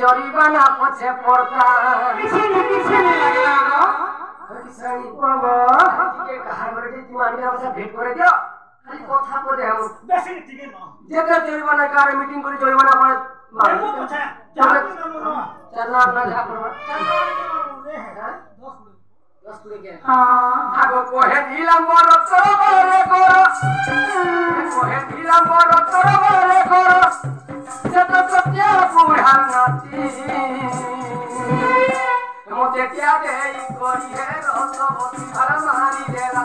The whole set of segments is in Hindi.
जरिमाना पछे पड़ता भेट करे दियो खाली कथा पदे हम बेसी ठीक न जेते जरिमाना कार मीटिंग करी जरिमाना पर चलना ना जा करबा 10 के हां आगो कोहे ढीला मोर तोरे गोरो कोहे ढीला मोर तोरे गोरो से तो सत्य बुढ़ा नाती मोते क्या दे कोरी है रसवती हर मारी देला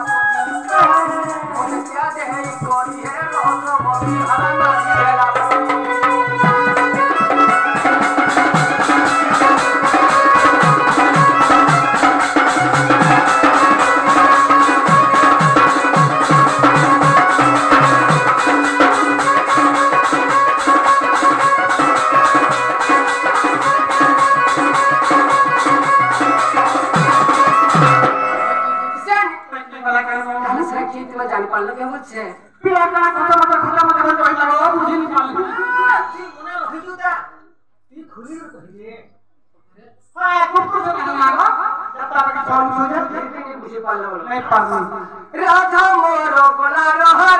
मोते क्या दे कोरी है रसवती हर मारी देला जानी पाल लगे मुझसे पिया का खत्म कर लगा मुझे नहीं पाल ठीक होने रखी जुदा ती खुली में कहिए हां कुकुर से कहना लगा जब तक कौन हो जाए नहीं मुझे पाल लगा नहीं पाल राधा मोरो बोला रहो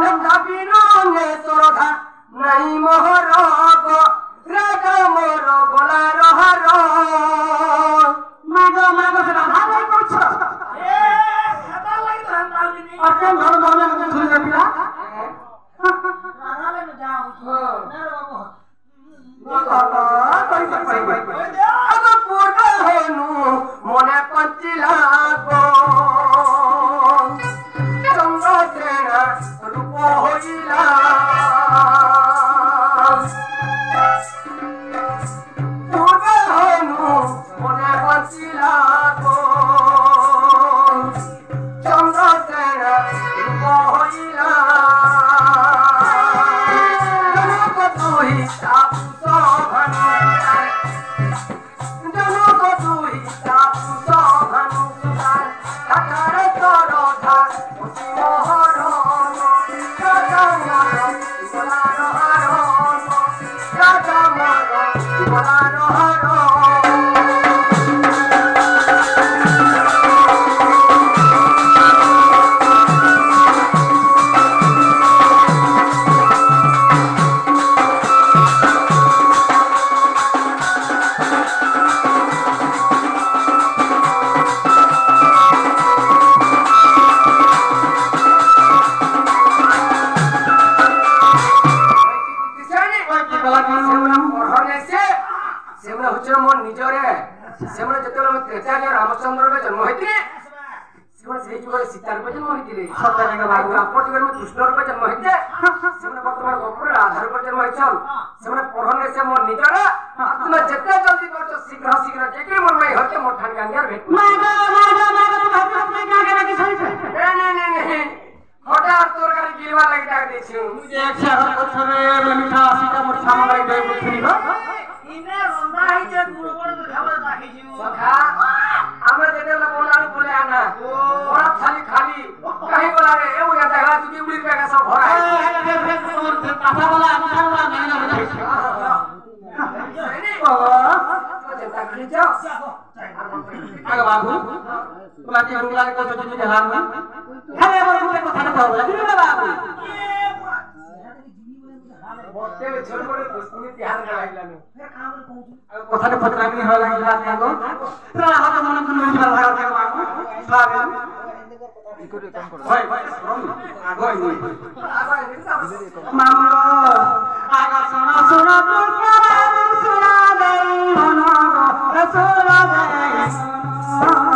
राधा बिनो ने तोरा नहीं मोहरो राधा मोरो बोला रहो मागो मागो से राधा नहीं कुछ अपन घर में मुझे छुरी कर दिया राधा ले जाओ ना बाबू अब पूर्ण होनु मने पंचिला गो चंद्रसेना रूप होइला पूर्ण होनु मने पंचिला गो चंद्रसेना रूप होइला जनक तुही सापु सोभनु जनक तुही सापु सोभनु सुधार ठाकर तोरधा उसी मोहर राजा मोर बोलार हर राजा मोर बोलार हर ସେମାନେ ସେଇ ଯୁଗରେ ସୀତା ରୂପେ ଜନ୍ମ ହେଇଥିଲେ ସତ୍ୟନାରାୟଣ ବାବୁ ଆପଣ ଯୁଗରେ ମୁଁ କୃଷ୍ଣ ରୂପେ ଜନ୍ମ ହେଇଛେ ସେମାନେ ବର୍ତ୍ତମାନ ଗୋପରେ ରାଧା ରୂପେ ଜନ୍ମ ହେଇଛନ୍ ସେମାନେ ପଢ଼ନେ ସେ ମୋର ନିଜର ତୁମେ ଯେତେ ଜଲ୍ଦି କରୁଛ ଶୀଘ୍ର ଶୀଘ୍ର ଯାଇକି ମୋର ମାଇ ହତେ ମୋର ଠାଣି ଗାନ୍ଧିଆର ଭେଟ ଖଟା ତରକାରୀ ଗିଲବା ଲାଗି ଡାକ ଦେଇଛୁ ମିଠା ଆସିଟା ମୋର ସାମାନ ଲାଗି ଦେଇ ବୁଝୁନି ଇନେ ରନ୍ଧା ହେଇଛେ ଗୁଡ଼ ଗୁଡ଼ ଖାଇବା ଡାକିଛୁ ସଖା ଆମେ ଯେତେବେଳେ ବୋଲାରୁ ବୋଲେ ଆନା ବରା ଖାଲି ଖାଲି କାହିଁ ଗଲା ରେ ଏ ବୁয়া ଦେଖା ତୁକି ଉଡି ବେगा सब भरा है काथा वाला अनुसार वाला नहीं ना नहीं बाबा तो जेता खली जाओ आगे बाबू तुला की रुंगला को सोची ध्यान में खाली और मुझे को थाने जाओ लगी ना बाबू मोटे छोड़ बड़े पुष्पनी ध्यान लगाइला ने फिर काम रे पहुंच कथा के फतरामी हो लागिला को तोरा हाथ मन मन में लगा था बाबू सारे इकोरे काम करो भाई भाई आगो मामलो आगा सुना सुना पुष्पा सुना दे